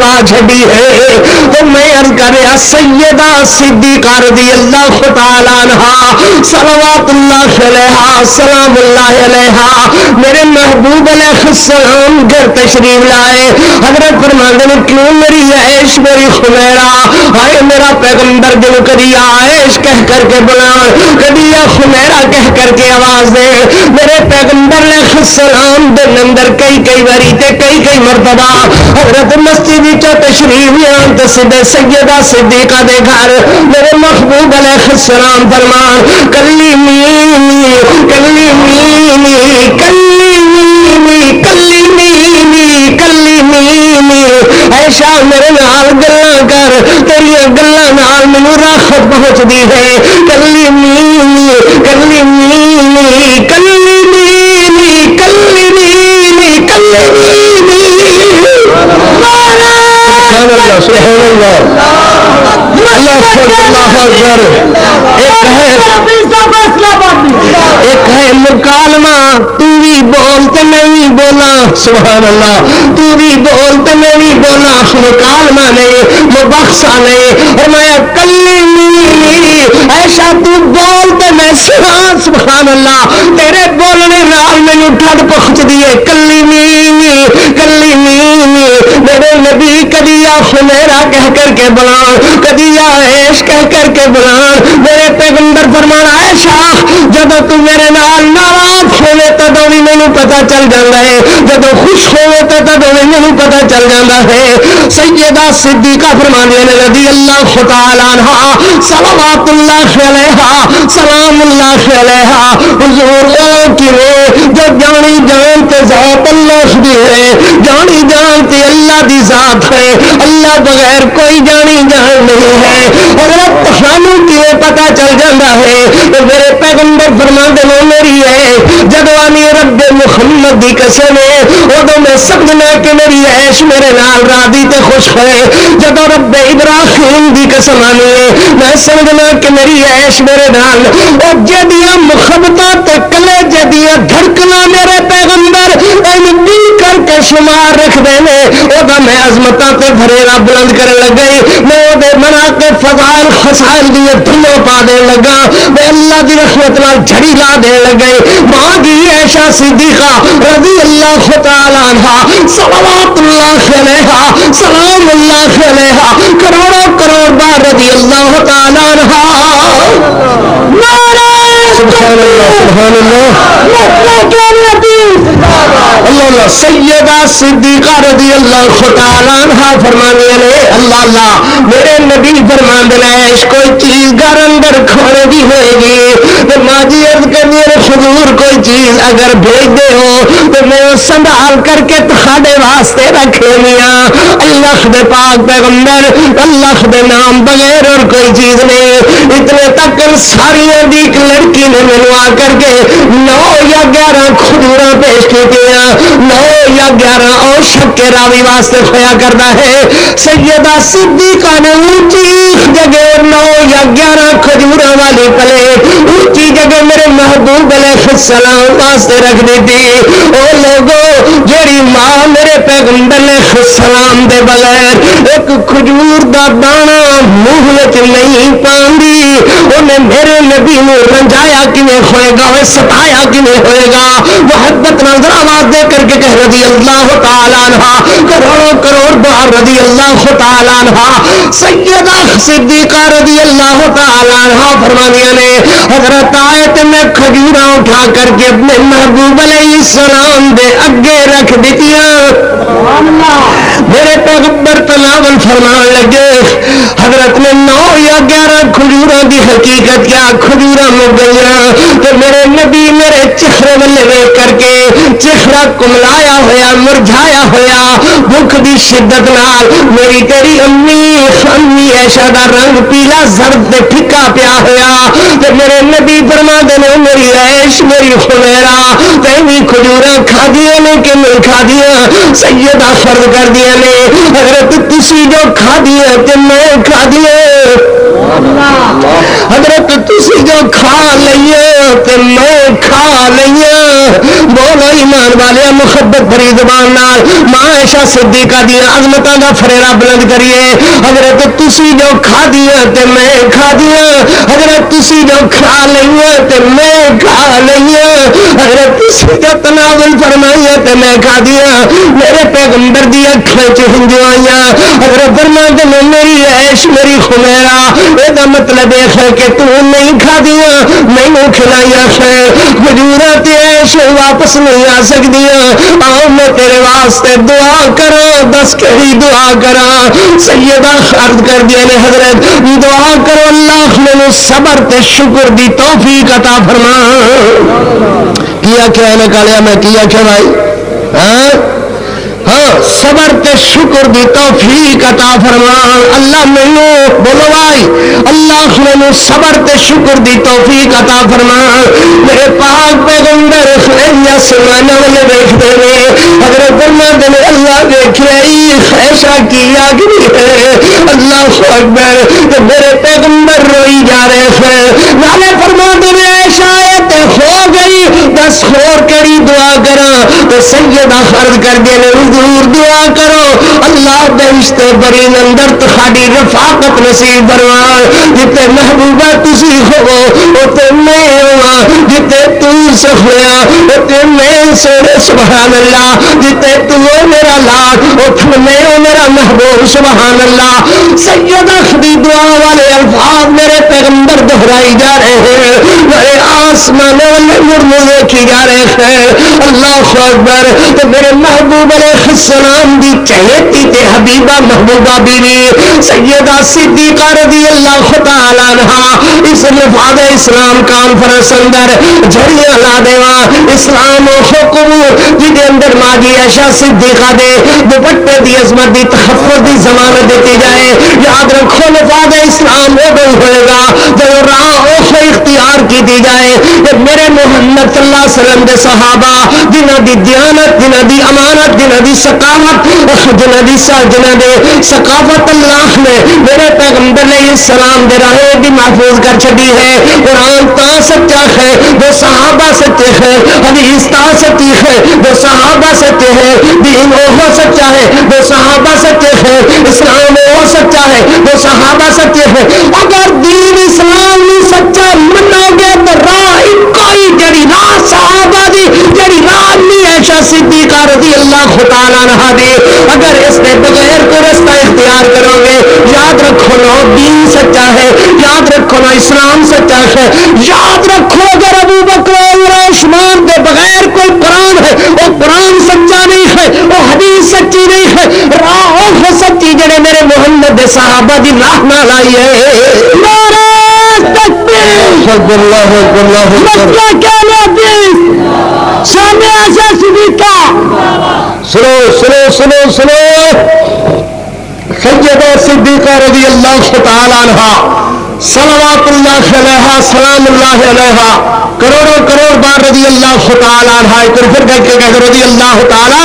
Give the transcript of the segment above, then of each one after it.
پا چھڑی ہے تو میں عرض کر رہا سیدہ صدیقہ رضی اللہ تعالی عنہا صلوات اللہ علیہا سلام اللہ علیہا میرے محبوب علیہ السلام گھر تشریف لائے. حضرت فرماتے ہیں کیوں میری عائش میری خمیرہ ہائے میرا پیغمبر دل کبھی عائش کہہ کر کے بلا کبھی یا خمیرہ کہہ کر کے آواز دے. میرے پیغمبر علیہ السلام دن اندر کئی باری تے کئی مرتبہ حضرت مسجد چ تشریف لیان تے سیدہ صدیقہ دے گھر میرے محبوب علیہ السلام فرمان کلی مینی کلی مینی کلی مینی کلی مینی کلی مینی ایشا میرے نال گلاں کر تیری گلاں نال مینوں راحت پہنچدی ہے. کلی مینی کلی مینی کلی مینی کلی مینی کلی مینی سبحان اللہ اللہ اکبر. ایک ہے مکالمہ تو بھی بولتے نہیں بولا سبحان اللہ تو بھی بولتے نہیں بولا مکالمہ نہیں مباحثہ نہیں اور میں کلی مینی ایسا تو بولتے میں سنا سبحان اللہ تیرے بولنے نال مینوں ٹھڈ پہنچ دیے. کلی مینی کلی مینی میرے نبی کدی یا خمیرہ کہہ کر کے بلان کدی یا عیش کہہ کر کے بلان. میرے پیغمبر فرمانا عائشہ جب تو میرے نال ناراض ہوئے تو بھی مینوں پتہ چل جاتا ہے جب خوش ہوئے تو بھی مینوں پتہ چل جاتا ہے. سیدہ صدیقہ فرمانے رضی اللہ تعالی عنہا صلوات اللہ علیہا سلام اللہ علیہا حضور کی جو جانی جان تے ذات اللہ دی ہے جانی جان تے اللہ دی ذات ہے اللہ بغیر کوئی جانی جان نہیں ہے. حضرت سانوں کیوں پتہ چل جاتا ہے تو میرے پیغمبر فرماتے ہیں میری ہے جب آنی رب محمد دی قسم ہے ادو میں سمجھنا کہ میری عیش میرے نال راضی تے خوش ہے. جب رب ابراہیم دی قسم آنی ہے میں سمجھنا کہ میری عیش میرے نال اور جدیاں محبتات تے کلے جدیاں دھڑکنا میرے پیغمبر این دل کر کے شمار رکھ دینے ادا میں عظمتاں تے بھریرا بلند کرنے لگئی میں ادے منا کے فضائل خسائل دیے دھنوں پا دے لگا میں اللہ دی رحمت نال جھڑی لا دے لگئی. ماں کی عائشہ صدیقہ رضی اللہ تعالی عنہا صلوات اللہ علیہا سلام اللہ علیہا کروڑوں بار رضی اللہ تعالی عنہا سبحان اللہ اللہ سیدہ صدیقہ رضی اللہ تعالی عنہا فرمانے لے اللہ اللہ میرے نبی فرمانے لے کوئی چیز گھر اندر کھونے دی ہوئے گی تو ماں جی عرض کرنی ہے حضور کوئی چیز اگر بھیج دے ہو تو میں سنبھال کر کے تخاڑے واسطے رکھے میاں اللہ دے پاک پیغمبر اللہ دے نام بغیر اور کوئی چیز نہیں. اتنے تک ساری دی ایک لڑکی نے مینوں آ کر کے 9 یا 11 کھجوراں پیش کی 9 یا 11 اور شکے راوی واسطے کھویا کرتا ہے. سیدہ صدیقہ نے اونچی جگہ 9 یا 11 کھجوراں والی پلیٹ اونچی جگہ میرے محبوب علیہ السلام واسطے رکھ دی تھی. او لوگوں جیڑی ماں میرے پیغمبر علیہ السلام دے بغیر ایک کھجور دا دانا منہ وچ نہیں پاندی انہیں میرے نبی نو رنجایا کیویں ہوئے گا ستایا کیویں ہوئے گا. محبت نظر آواز دے کر کے کہہ رضی اللہ تعالی عنہا کروڑوں بار رضی اللہ تعالی عنہا سیدہ صدیقہ رضی اللہ تعالی عنہا فرمانیاں نے حضرت آیت میں کھجوراں اٹھا کر کے اپنے محبوب علیہ السلام دے اگے رکھ دیتیاں. میرے پیغمبر تناول فرمان لگے حضرت نے 9 یا 11 کھجوراں دی حقیقت کیا کھجوراں مک گئیاں تو میرے نبی میرے چہرے والے ویکھ کر کے چہرہ کملایا ہویا مرجھایا ہویا بھوک دی شدت نال میری تیری امی عائشہ دا رنگ پیلا زرد تے پھکا پیا ہویا تے میرے نبی فرماندے نے میری عائش میری خمیرہ تینی کھجوراں کھادیاں نے کہ نہیں کھادیاں سیدہ فرض کر دیا نے حضرت تسی جو کھادیاں تے میں کھادیاں حضرت تسی جو کھا لئیے تے میں کھا لئیے بولو ایمان والے محبت بری زبان نال ماں عائشہ صدیقہ دی عظمتاں دا فریرا بلند کریے حضرت تسی جو کھا دیا تے میں کھا دیا حضرت تسی جو کھا لئیے تے میں کھا لئیے حضرت تسی جو تناول فرمائیے تے میں کھا دیا میرے پیغمبر دی اکھاں چ ہنجو آئیاں حضرت فرماتے نے میری عیش میری خمیرہ اے دا مطلب ہے کہ تو نہیں کھا دیا میں نے کھلایا ہے حضورا تے عیش واپس نہیں آ سکتی آؤ میں تیرے واسطے دعا کرا دس کہی دعا کرا سیدہ عرض کر دیا نے حضرت دعا کرو اللہ میں صبر تے شکر دی توفیق عطا فرما کیا کیا نکالیا میں کیا کیا بھائی ہاں صبر تے شکر دی توفیق عطا فرما اللہ مینو بولو بھائی اللہ مینو صبر تے شکر دی توفیق عطا فرما میرے پاک پیغمبر سمانا والے دیکھتے ہیں حضرت فرماتے ہیں اللہ دیکھے ایسا کیا گئی ہے اللہ اکبر کہ میرے پیغمبر روئی جا رہے ہیں نالے فرماتے ہیں ایسا ہو گئی دس خور کری دعا کرا تو سیدہ عرض کر دیا حضور دعا کرو اللہ بہشت بری اندر تہاڈی رفاقت نصیب فرما جتے محبوبہ تسی ہو اوتے میں ہوا جتے تو سخیا اوتے میں سونے سبحان اللہ جتے تو میرا لاڈ اوتھے میں میرا محبوب سبحان اللہ سیدہ دی دعا والے الفاظ میرے پیغمبر دہرائی جا رہے ہیں میرے آسمان والے مرمو دیکھی جا رہے ہیں اللہ اکبر تو میرے محبوب علیہ السلام دی چہیتی تے حبیبہ محبوبہ بیوی سیدہ صدیقہ رضی اللہ تعالی عنہا اس نفاذ اسلام کانفرنس اندر جھڑیاں لا دیوا اسلام و حکم جدے اندر ماجی عائشہ صدیقہ دے دوپٹے دی عظمت دی تحفظ دی ضمانت دیتی جائے یاد رکھو نفاذ اسلام ہو گئی ہوئے گا جب راہ اختیار کی دی جائے کہ میرے محمد صلی اللہ علیہ وسلم دے صحابہ جنہ دی دیانت جنہ دی امانت جنہ دی ثقافت جنہ دی ثقافت اللہ نے میرے پیغمبر علیہ السلام دے راہے بھی محفوظ کر چھڑی ہے قرآن تا سچا ہے وہ صحابہ سچے ہیں حدیث تا سچی ہے وہ صحابہ سچے ہیں دین وہ سچا ہے وہ صحابہ سچے ہیں اسلام وہ سچا ہے وہ صحابہ سچے ہیں اگر دین اسلام نہیں سچا منو گے تو راہ کوئی جڑی راہ صحابہ دی جڑی راہ نہیں عائشہ صدیقہ رضی اللہ تعالیٰ عنہا دی اگر اس نے بغیر کو رستہ اختیار کرو گے یاد رکھو نا دین سچا ہے یاد رکھو نا اسلام سچا ہے یاد رکھو اگر ابو بکر اور عثمان دے بغیر کوئی قرآن ہے وہ قرآن سچا نہیں ہے وہ حدیث سچی نہیں ہے راہ وہ سچی جڑے میرے محمد دے صحابہ دی راہ نہ لائی ہے سنو سیدہ صدیقہ رضی اللہ تعالی عنہا صلوات اللہ علیہا سلام اللہ علیہا کروڑوں کروڑ بار رضی اللہ تعالی عنہا ایک پھر رضی اللہ تعالی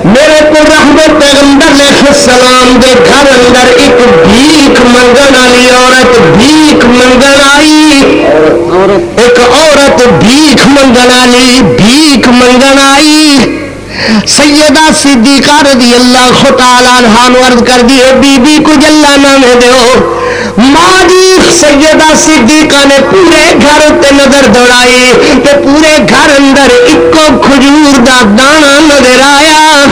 میرے کو رحمت پیغمبر علیہ السلام دے گھر اندر ایک بھیک منگن والی عورت بھیک منگن آئی ایک عورت بھیک منگن آئی سیدہ صدیقہ رضی اللہ تعالی عنہا عرض کر دی بی بی کو جلا نہ دیو ماں جی سیدہ صدیقہ نے پورے گھر تے نظر دوڑائی تے پورے گھر اندر اکو کھجور دا دانا نظر آیا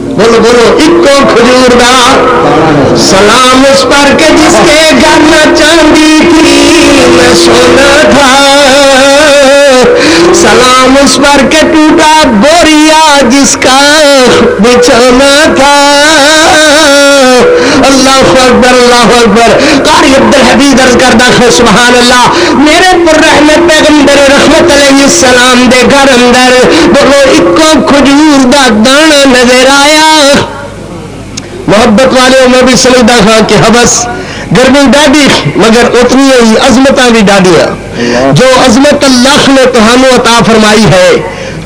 بولو بولو اکو کھجور دا سلام اس پر کہ جس کے گھر نہ چاندی تھی نہ سونا تھا سلام اس پر کہ ٹوٹا بوریا جس کا بچھونا تھا اللہ اکبر قاری عبدالحمید عرض کردہ سبحان اللہ میرے پر رحمت پیغمبر رحمت علیہ السلام دے گھر اندر بولو اکو کھجور دا دانا نظر آیا محبت والے میں بھی سمجھتا ہاں کہ حبس گرمی ڈاڈی مگر اتنی ہی عظمتاں بھی ڈاڈیا جو عظمت اللہ نے تہانوں عطا فرمائی ہے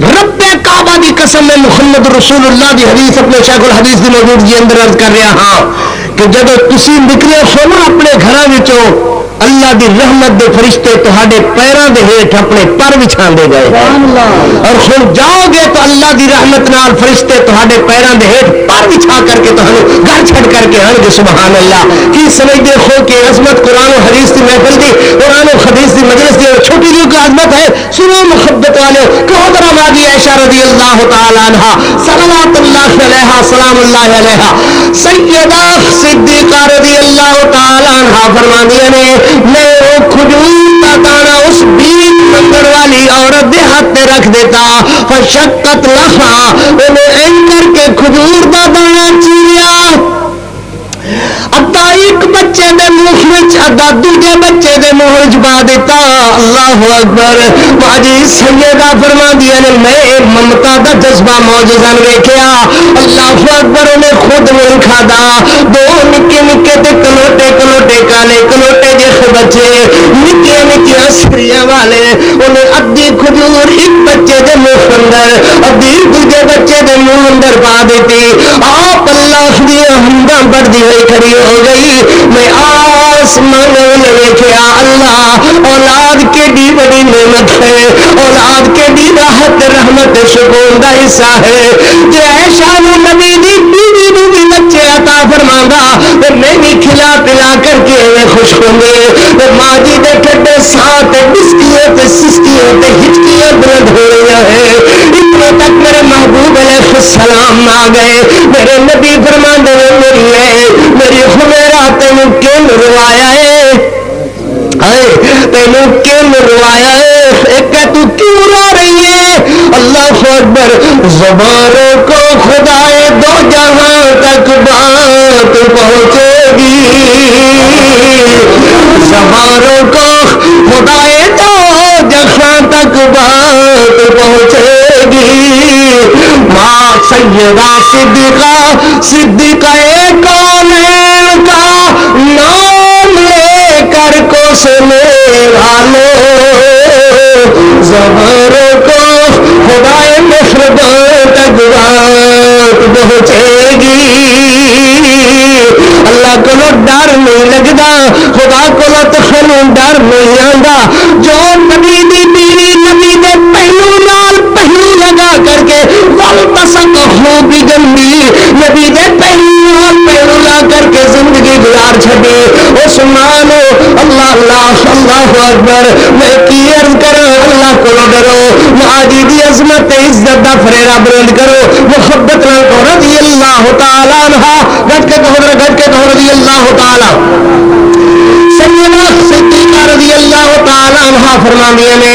رب کعبہ دی قسم میں محمد رسول اللہ دی حدیث اپنے شیخ الحدیث دی موجودگی اندر عرض کر رہا ہاں کہ جب تسی نکلے ہو نا اپنے گھراں وچوں اللہ دی رحمت دے فرشتے تہاڈے پیراں دے ہیٹھ اپنے پر بچھا دے گئے اور ہن جاؤ گے تو اللہ دی رحمت نال فرشتے تہاڈے پیراں دے ہیٹھ پر بچھا کر کے تہانوں گھر چھڈ کر کے آن گے سبحان اللہ کی سمجھدے ہو کہ عظمت قرآن و حدیث کی محفل دی قرآن و حدیث کی مجلس دی چھوٹی جو کی عظمت ہے سنو محبت والے کہو ذرا ماجی عائشہ رضی اللہ تعالی عنہا صلوات اللہ علیہا سلام اللہ علیہا سیدہ صدیقہ رضی اللہ تعالی عنہا فرماندی نے میں وہ کھجور کا دانا اس بیت منگڑ والی عورت دے ہاتھ رکھ دیتا فشقت لہا انہیں این کر کے کھجور کا دانا چیریا ادا ایک بچے دے منہ وچ ادا دوجے بچے دے منہ وچ پا دیتا اللہ اکبر باجی سیدہ فرماندیاں نے میں ممتا دا جذبہ معجزن ویکھیا اللہ اکبر انہیں خود نہیں کھادا دو نکے نکے تے کلوٹے کلوٹے کالے کلوٹے جیسے بچے نکے نکے اسریاں والے انہیں ادھی کھجور ایک بچے دے منہ اندر ادھی دوجے بچے دے منہ اندر پا دیتی آپ اللہ دی حمداں بڑھدی ہوئی کھڑی ہو گئی میں آسمان میں دیکھا اللہ اولاد کے دی بڑی نعمت ہے اولاد کے دی راحت رحمت سکون دا حصہ ہے کہ عائشہ نبی دی بیوی نو بھی بچے عطا فرماندا تے میں بھی کھلا پلا کر کے میں خوش ہوں گے تے ماں جی دے ٹھڈے ساتھ بسکیاں تے سسکیاں تے ہچکیاں بلند ہو رہی ہیں اتنے تک میرے محبوب علیہ السلام آ گئے میرے نبی فرماندے میری خمیرہ تینوں کیوں روایا ہے تینوں کیوں روایا ہے کہ تو کیوں رو رہی ہے اللہ اکبر زبانوں کو خدائے دو جہاں تک بات پہنچے گی زبانوں کو خدائے دو جہاں تک بات پہنچے گی ماں سیدہ صدیقہ کونین کا نام لے کر کو سنے والو زبانوں کو خدائے مہربان تک بات پہنچے گی اللہ کو ڈر نہیں لگتا خدا کو تو ڈر نہیں آتا جو نبی دی بیوی نبی دے پہلو نال پہلو لگا کر کے والتسق ہو بھی گندی نبی دے پہلو لا کر کے زندگی گزار چھڑی اس مانو اللہ اللہ اللہ اکبر میں کی عرض کروں اللہ کو ڈرو ماجی دی عظمت عزت دا فریرا بلند کرو محبت نال کو رضی اللہ تعالی عنہ گھٹ کے کہو رضی اللہ تعالی سیدہ صدیقہ رضی اللہ تعالی عنہ فرماندی نے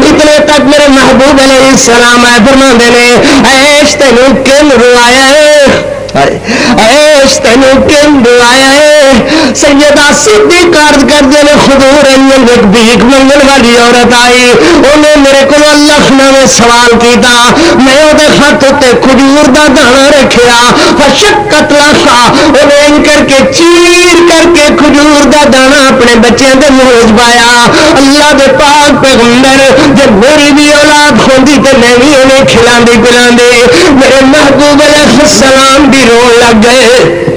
اتنے تک میرے محبوب علیہ السلام فرماندے نے عیش تینوں کیوں روایا ہے عیش تینوں کیوں روایا ہے سیدہ صدیقہ عرض کر دے حضور ایک بھیک منگن والی عورت آئی انہیں میرے کو اللہ نے سوال کیتا میں وہ ہاتھ تے کھجور دا دانا رکھیا فشقت لہا انہیں کر کے چیر کر کے کھجور دا دانا اپنے بچے دے منہ پایا اللہ دے پاک پیغمبر جب میری بھی اولاد ہوندی تے میں بھی انہیں کھلاندی پلاندے میرے محبوب علیہ السلام بھی رو لگ گئے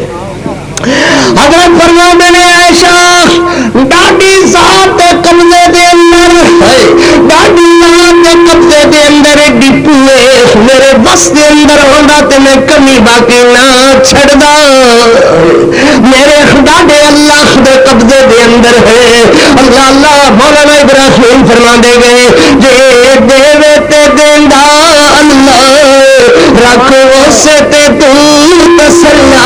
حضرت فرماندے نے عائشہ ڈاڈی ذات قبضے دے اندر ڈاڈی ذات قبضے دے اندر ڈپو میرے بس دے اندر ہوندا تے میں کمی باقی نہ چھڑدا میرے ڈاڈے اللہ دے قبضے دے اندر ہے اللہ اللہ مولانا ابراہیم فرماندے گئے جے دیوے تے دیندا اللہ رکھ اسے تے تو تسلا